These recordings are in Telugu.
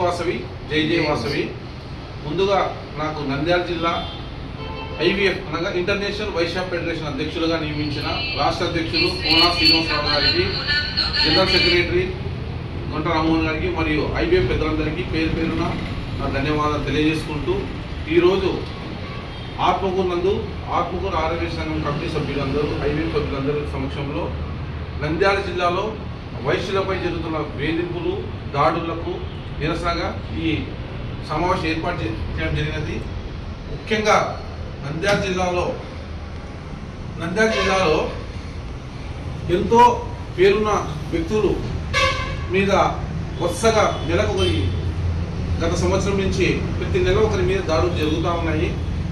వాసవి, జై జై వాసవి. ముందుగా నాకు నంద్యాల జిల్లా ఐవీఎఫ్ అనగా ఇంటర్నేషనల్ వైశ్య ఫెడరేషన్ అధ్యక్షులుగా నియమించిన రాష్ట్ర అధ్యక్షులు కోనా శ్రీనివాసరావు గారికి, జనరల్ సెక్రటరీ గంట రామ్మోహన్ గారికి మరియు ఐవీఎఫ్ పెద్దలందరికీ పేరు పేరున నా ధన్యవాదాలు తెలియజేసుకుంటూ, ఈరోజు ఆత్మకూరు ఆరోగ్య సంఘం కమిటీ సభ్యులందరూ, ఐవీఎఫ్ సభ్యులందరి సమక్షంలో నంద్యాల జిల్లాలో వైశ్యులపై జరుగుతున్న వేధింపులు, దాడులకు నిరసనగా ఈ సమావేశం ఏర్పాటు చేయడం జరిగినది. ముఖ్యంగా నంద్యాల జిల్లాలో ఎంతో పేరున్న వ్యక్తులు మీద వరుసగా నెలకు గత సంవత్సరం నుంచి ప్రతి నెల ఒకరి మీద దాడులు జరుగుతూ ఉన్నాయి.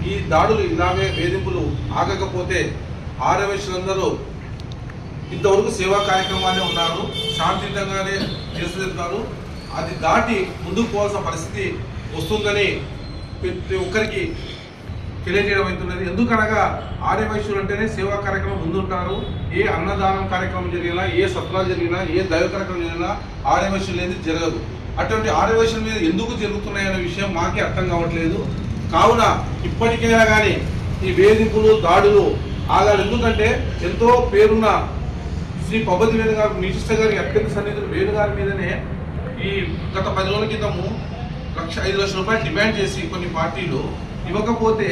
ఈ దాడులు ఇలాగే వేధింపులు ఆగకపోతే ఆర్యవైశ్యులందరూ ఇంతవరకు సేవా కార్యక్రమాలే ఉన్నారు, శాంతియుతంగానే చేస్తున్నారు. అది దాటి ముందుకు పోవాల్సిన పరిస్థితి వస్తుందని ప్రతి ఒక్కరికి తెలియజేయడం అవుతున్నది. ఎందుకనగా ఆర్యవైశ్యులు అంటేనే సేవా కార్యక్రమం ముందుంటారు. ఏ అన్నదానం కార్యక్రమం జరిగినా, ఏ సత్రాలు జరిగినా, ఏ దైవ కార్యక్రమం జరిగినా ఆర్యవైశ్యులు అనేది జరగదు. అటువంటి ఆర్యవైశ్యుల మీద ఎందుకు జరుగుతున్నాయనే విషయం మాకే అర్థం కావట్లేదు. కావున ఇప్పటికైనా కానీ ఈ వేధింపులు, దాడులు ఆగాలి. ఎందుకంటే ఎంతో పేరున్న శ్రీ పబ్బతి వేణు గారు, నిశిష్ట గారికి అత్యంత సన్నిహితులు వేణు గారి మీదనే ఈ గత 10 రోజుల క్రితము 5 లక్షల రూపాయలు డిమాండ్ చేసి కొన్ని పార్టీలు ఇవ్వకపోతే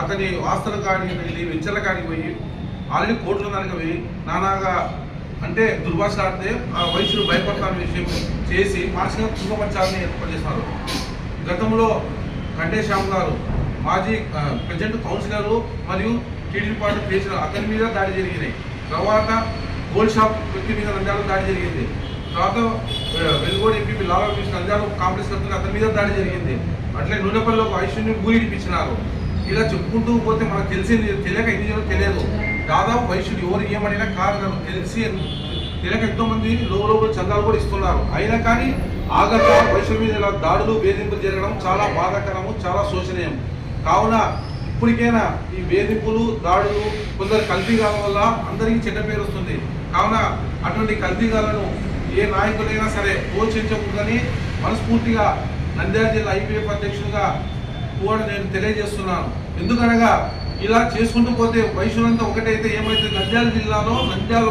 అతని వాస్తవ కాడికి వెళ్ళి వెంచర్ల కాడికి పోయి ఆల్రెడీ కోర్టులో దానికి పోయి నానాగా అంటే దుర్భాష ఆడితే ఆ వైశ్యులు భయపడతాన విషయం చేసి మానసిక కుంభపంచాలని ఏర్పాటు చేస్తున్నారు. గతంలో కంటే శ్యామ్ గారు మాజీ ప్రెసిడెంట్ కౌన్సిలరు మరియు టీడీపీ పార్టీ ప్రెసిడెంట్ అతని మీద దాడి జరిగినాయి. తర్వాత గోల్డ్ షాప్ వ్యక్తి మీద నంద్యాలలో దాడి జరిగింది. తర్వాత వెలుగోడు ఎంపీ లాలా కృష్ణ నంద్యాల కాంప్లెక్స్ కడుతున్న అతని మీద దాడి జరిగింది. అట్లే నూనెపల్లిలో ఐశ్వర్యం ఊరిడిపించినారు. ఇలా చెప్పుకుంటూ పోతే మనకు తెలియక ఎన్ని జనం తెలియదు. దాదాపు వైశ్యులు ఎవరు ఏమడినా కారణం తెలియక ఎంతో మంది లోపల చందాలు కూడా ఇస్తున్నారు. అయినా కానీ ఆగక వైశ్యుల మీద ఇలా దాడులు, వేధింపులు జరగడం చాలా బాధాకరము, చాలా శోచనీయం. కావున ఇప్పటికైనా ఈ వేధింపులు, దాడులు, కొందరు కల్తీగాల వల్ల అందరికీ చెడ్డ పేరు వస్తుంది. కావున అటువంటి కల్తీగాలను ఏ నాయకులైనా సరే ప్రోత్సహించకూడదని మనస్ఫూర్తిగా నంద్యాల జిల్లా ఐపీఎఫ్ అధ్యక్షుడిగా కూడా నేను తెలియజేస్తున్నాను. ఎందుకనగా ఇలా చేసుకుంటూ పోతే వైశ్యులంతా ఒకటైతే ఏమైతే నంద్యాల జిల్లాలో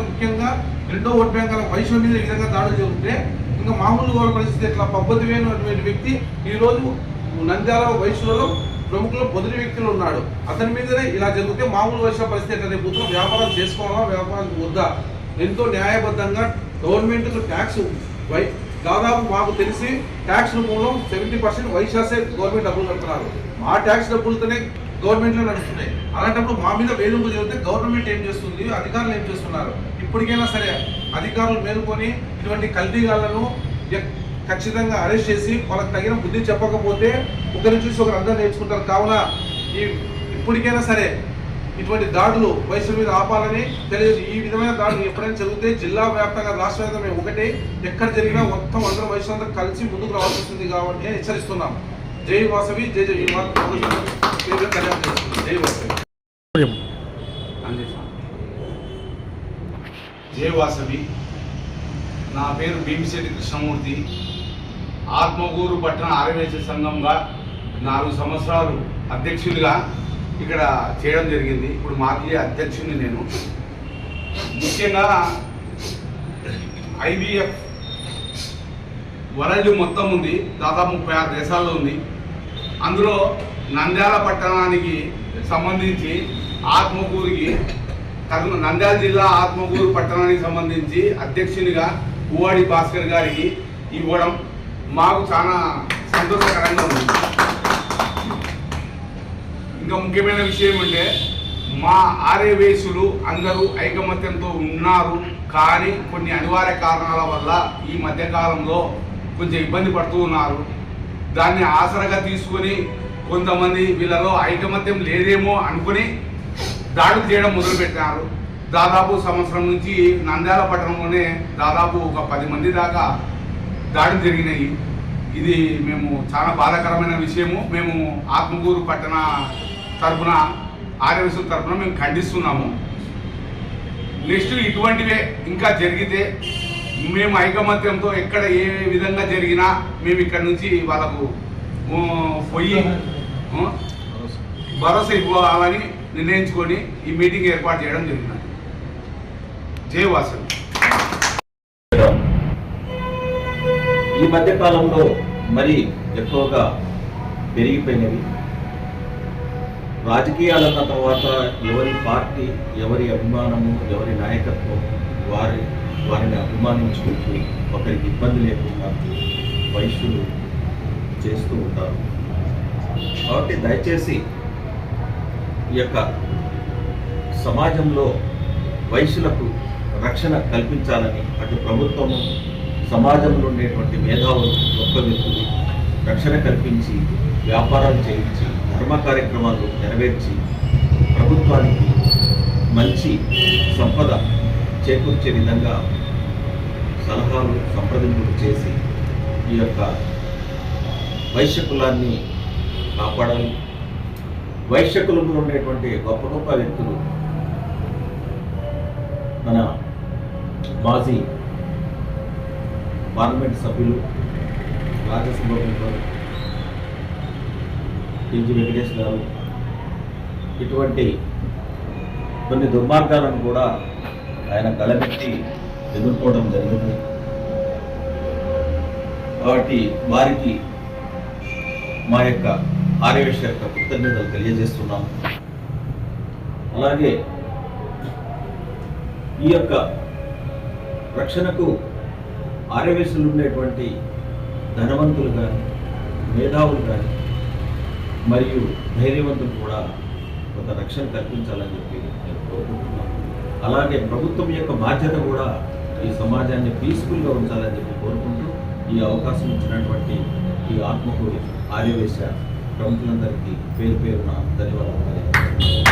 ముఖ్యంగా 2వ ఓట్ బ్యాంకుల వైశ్యుల మీద ఈ విధంగా దాడులు జరిగితే ఇంకా మామూలు వాళ్ళ పరిస్థితి ఎట్లా? పబ్బతి వేణు అటువంటి వ్యక్తి ఈరోజు నంద్యాల వైశ్యులలో ప్రముఖులు మొదటి వ్యక్తులు ఉన్నాడు. అతని మీదనే ఇలా జరిగితే మామూలు వైశ్య పరిస్థితి ఎట్లా? రేపు వ్యాపారం చేసుకోవాలా, వ్యాపారం వద్దా? ఎంతో న్యాయబద్ధంగా గవర్నమెంట్కు ట్యాక్స్ దాదాపు మాకు తెలిసి ట్యాక్స్ రూపంలో 70% వైశ్యాసే గవర్నమెంట్ డబ్బులు కడుతున్నారు. మా ట్యాక్స్ డబ్బులతోనే గవర్నమెంట్లో నడుస్తున్నాయి. అలాంటప్పుడు మా మీద వేధింపులు జరిగితే గవర్నమెంట్ ఏం చేస్తుంది, అధికారులు ఏం చేస్తున్నారు? ఇప్పటికైనా సరే అధికారులు మేలుకొని ఇటువంటి కల్తీగాళ్లను ఖచ్చితంగా అరెస్ట్ చేసి వాళ్ళకి తగిన బుద్ధి చెప్పకపోతే ఒకరిని చూసి ఒకరు అందరూ నేర్చుకుంటారు. కావున ఇప్పటికైనా సరే ఇటువంటి దాడులు వైశ్యుల మీద ఆపాలని తెలియజేసి ఈ విధమైన దాడులు ఎప్పుడైనా జరిగితే జిల్లా వ్యాప్తంగా, రాష్ట్ర వ్యాప్తంగా మేము ఒకటే, ఎక్కడ జరిగినా మొత్తం అందరూ వైశ్యులందరూ కలిసి ముందుకు రావాల్సి వస్తుంది కాబట్టి హెచ్చరిస్తున్నాం. జై వాసవి, జై జై జై వాసవి. జై వాసవి. నా పేరు భీమిశెట్టి కృష్ణమూర్తి. ఆత్మకూరు పట్టణ ఆర్యవైశ్య సంఘంగా 4 సంవత్సరాలు అధ్యక్షుడిగా ఇక్కడ చేయడం జరిగింది. ఇప్పుడు మాజీ అధ్యక్షుడిని నేను. ముఖ్యంగా ఐవీఎఫ్ వరల్డ్ మొత్తం ఉంది, దాదాపు 36 దేశాల్లో ఉంది. అందులో నంద్యాల పట్టణానికి సంబంధించి ఆత్మకూరుకి నంద్యాల జిల్లా ఆత్మకూరు పట్టణానికి సంబంధించి అధ్యక్షునిగా పువ్వాడి భాస్కర్ గారికి ఇవ్వడం మాకు చాలా సంతోషకరంగా ఉంది. ఇంకా ముఖ్యమైన విషయం అంటే మా ఆర్యవైశ్యులు అందరూ ఐకమత్యంతో ఉన్నారు. కానీ కొన్ని అనివార్య కారణాల వల్ల ఈ మధ్యకాలంలో కొంచెం ఇబ్బంది పడుతూ ఉన్నారు. దాన్ని ఆసరగా తీసుకొని కొంతమంది వీళ్ళలో ఐకమత్యం లేదేమో అనుకుని దాడులు చేయడం మొదలుపెట్టారు. దాదాపు సంవత్సరం నుంచి నంద్యాల పట్టణంలోనే దాదాపు ఒక 10 మంది దాకా దాడులు జరిగినాయి. ఇది మేము చాలా బాధాకరమైన విషయము. మేము ఆత్మకూరు పట్టణ తరఫున, ఆర్యవైశ్యుల తరఫున మేము ఖండిస్తున్నాము. నెక్స్ట్ ఇటువంటివే ఇంకా జరిగితే మేము ఐకమత్యంతో ఎక్కడ ఏ విధంగా జరిగినా మేము ఇక్కడ నుంచి వాళ్ళకు పోయి భరోసా ఇవ్వాలని నిర్ణయించుకొని ఈ మీటింగ్ ఏర్పాటు చేయడం జరిగింది. జై వాసవి. ఈ మధ్య కాలంలో మరి ఎక్కువగా పెరిగిపోయినవి. రాజకీయాలన్న తర్వాత ఎవరి పార్టీ, ఎవరి అభిమానము, ఎవరి నాయకత్వం వారిని అభిమానించుకుంటూ ఒకరికి ఇబ్బంది లేకుండా వైశ్యులు చేస్తూ ఉంటారు. కాబట్టి దయచేసి ఈ యొక్క సమాజంలో వైశ్యులకు రక్షణ కల్పించాలని అటు ప్రభుత్వము, సమాజంలో ఉండేటువంటి మేధావులు, గొప్ప వ్యక్తులు రక్షణ కల్పించి వ్యాపారాలు చేయించి ధర్మ కార్యక్రమాలు నెరవేర్చి ప్రభుత్వానికి మంచి సంపద చేకూర్చే విధంగా సలహాలు, సంప్రదింపులు చేసి ఈ యొక్క వైశ్య కులాన్ని కాపాడాలి. వైశ్య కులంలో ఉండేటువంటి గొప్ప గొప్ప వ్యక్తులు మన మాజీ పార్లమెంట్ సభ్యులు రాజ్యసభ మెంబర్ టీజీ వెంకటేష్ గారు ఇటువంటి కొన్ని దుర్మార్గాలను కూడా ఆయన గళమెత్తి ఎదుర్కోవడం జరిగింది. కాబట్టి వారికి మా యొక్క ఆర్యవేశ్య యొక్క కృతజ్ఞతలు తెలియజేస్తున్నాము. అలాగే ఈ యొక్క రక్షణకు ఆర్యవేశ్యులు ఉండేటువంటి ధనవంతులు కానీ, మేధావులు కానీ మరియు ధైర్యవంతులు కూడా కొంత రక్షణ కల్పించాలని చెప్పి నేను కోరుకుంటున్నాను. అలాగే ప్రభుత్వం యొక్క బాధ్యత కూడా ఈ సమాజాన్ని పీస్ఫుల్గా ఉంచాలని చెప్పి కోరుకుంటూ ఈ అవకాశం ఇచ్చినటువంటి ఈ ఆత్మకూరు ఆర్యవేశ్య ప్రముఖులందరికీ పేరు పేరున ధన్యవాదాలు.